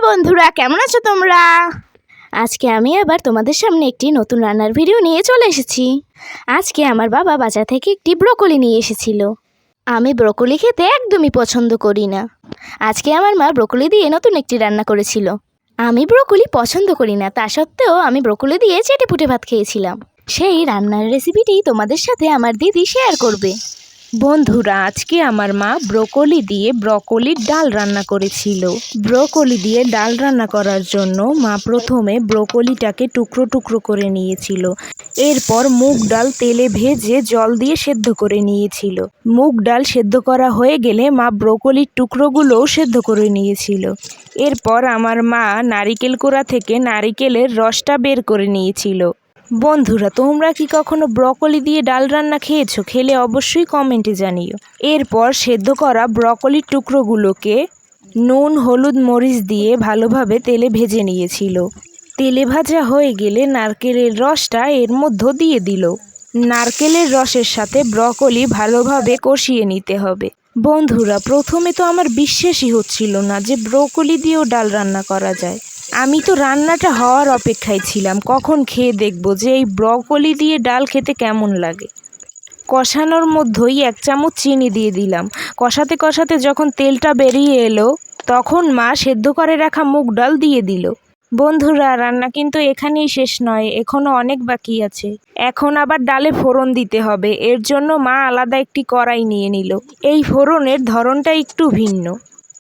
বন্ধুরা, কেমন আছো তোমরা? আজকে আমি আবার তোমাদের সামনে একটি নতুন রান্নার ভিডিও নিয়ে চলে এসেছি। আজকে আমার বাবা বাজার থেকে একটি ব্রোকলি নিয়ে এসেছিল। আমি ব্রোকলি খেতে একদমই পছন্দ করি না। আজকে আমার মা ব্রোকলি দিয়ে নতুন একটি রান্না করেছিল। আমি ব্রোকলি পছন্দ করি না, তা সত্ত্বেও আমি ব্রোকলি দিয়ে চেটেপুটে ভাত খেয়েছিলাম। সেই রান্নার রেসিপিটি তোমাদের সাথে আমার দিদি শেয়ার করবে। বন্ধুরা, আজকে আমার মা ব্রোকলি দিয়ে ব্রোকলির ডাল রান্না করেছিল। ব্রোকলি দিয়ে ডাল রান্না করার জন্য মা প্রথমে ব্রোকলিটাকে টুকরো টুকরো করে নিয়েছিল। এরপর মুগ ডাল তেলে ভেজে জল দিয়ে সেদ্ধ করে নিয়েছিল। মুগ ডাল সেদ্ধ করা হয়ে গেলে মা ব্রোকলির টুকরোগুলোও সেদ্ধ করে নিয়েছিল। এরপর আমার মা নারিকেল কোড়া থেকে নারিকেলের রসটা বের করে নিয়েছিল। বন্ধুরা, তোমরা কি কখনো ব্রোকলি দিয়ে ডাল রান্না খেয়েছো? খেলে অবশ্যই কমেন্টে জানিও। এরপর সেদ্ধ করা ব্রোকলির টুকরোগুলোকে নুন, হলুদ, মরিচ দিয়ে ভালোভাবে তেলে ভেজে নিয়েছিল। তেলে ভাজা হয়ে গেলে নারকেলের রসটা এর মধ্যে দিয়ে দিল। নারকেলের রসের সাথে ব্রোকলি ভালোভাবে কষিয়ে নিতে হবে। বন্ধুরা, প্রথমে তো আমার বিশ্বাসই হচ্ছিল না যে ব্রোকলি দিয়েও ডাল রান্না করা যায়। আমি তো রান্নাটা হওয়ার অপেক্ষায় ছিলাম, কখন খেয়ে দেখবো যে এই ব্রোকলি দিয়ে ডাল খেতে কেমন লাগে। কষানোর মধ্যেই 1 চামচ চিনি দিয়ে দিলাম। কষাতে কষাতে যখন তেলটা বেরিয়ে এলো, তখন মা সেদ্ধ করে রাখা মুগ ডাল দিয়ে দিল। বন্ধুরা, রান্না কিন্তু এখানেই শেষ নয়, এখনও অনেক বাকি আছে। এখন আবার ডালে ফোড়ন দিতে হবে। এর জন্য মা আলাদা একটি কড়াই নিয়ে নিল। এই ফোড়নের ধরনটা একটু ভিন্ন।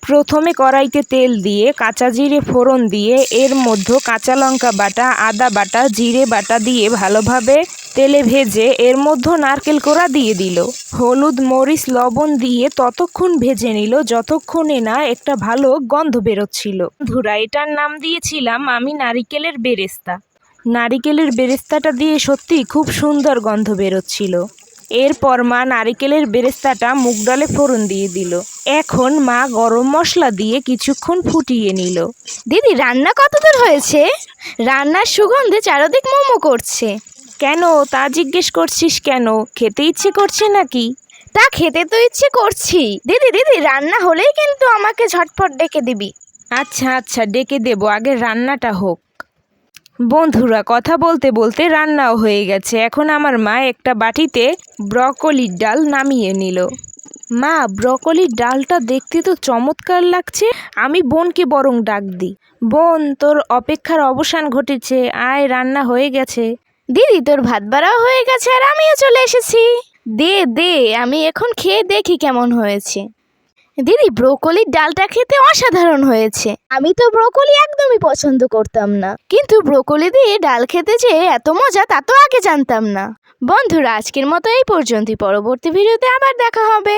প্রথমে কড়াইতে তেল দিয়ে কাঁচা জিরে ফোড়ন দিয়ে এর মধ্যে কাঁচা লঙ্কা বাটা, আদা বাটা, জিরে বাটা দিয়ে ভালোভাবে তেলে ভেজে এর মধ্যে নারকেল কোড়া দিয়ে দিল। হলুদ, মরিচ, লবণ দিয়ে ততক্ষণ ভেজে নিল যতক্ষণে না একটা ভালো গন্ধ বেরোচ্ছিল। বন্ধুরা, এটার নাম দিয়েছিলাম আমি নারিকেলের বেরেস্তা। নারিকেলের বেরেস্তাটা দিয়ে সত্যি খুব সুন্দর গন্ধ বেরোচ্ছিল। এরপর মা নারিকেলের বেরেস্তাটা মুগ ডালে ফোড়ন দিয়ে দিল। এখন মা গরম মশলা দিয়ে কিছুক্ষণ ফুটিয়ে নিল। দিদি, রান্না কতদূর হয়েছে? রান্নার সুগন্ধে চারদিক মোমো করছে। কেন তা জিজ্ঞেস করছিস কেন? খেতে ইচ্ছে করছে নাকি? তা খেতে তো ইচ্ছে করছি। দিদি দিদি, রান্না হলেই কিন্তু আমাকে ঝটপট ডেকে দিবি। আচ্ছা আচ্ছা, ডেকে দেবো, আগে রান্নাটা হোক। বন্ধুরা, কথা বলতে বলতে রান্নাও হয়ে গেছে। এখন আমার মা একটা বাটিতে ব্রোকলির ডাল নামিয়ে নিল। মা, ব্রোকলির ডালটা দেখতে তো চমৎকার লাগছে। আমি বোনকে বরং ডাক দিই। বোন, তোর অপেক্ষার অবসান ঘটেছে, আয়, রান্না হয়ে গেছে। দিদি, তোর ভাত বাড়াও হয়ে গেছে আর আমিও চলে এসেছি। দে দে, আমি এখন খেয়ে দেখি কেমন হয়েছে। দিদি, ব্রোকলির ডালটা খেতে অসাধারণ হয়েছে। আমি তো ব্রোকলি একদমই পছন্দ করতাম না, কিন্তু ব্রোকলি দিয়ে ডাল খেতে যে এত মজা তা তো আগে জানতাম না। বন্ধুরা, আজকের মতো এই পর্যন্তই। পরবর্তী ভিডিওতে আবার দেখা হবে।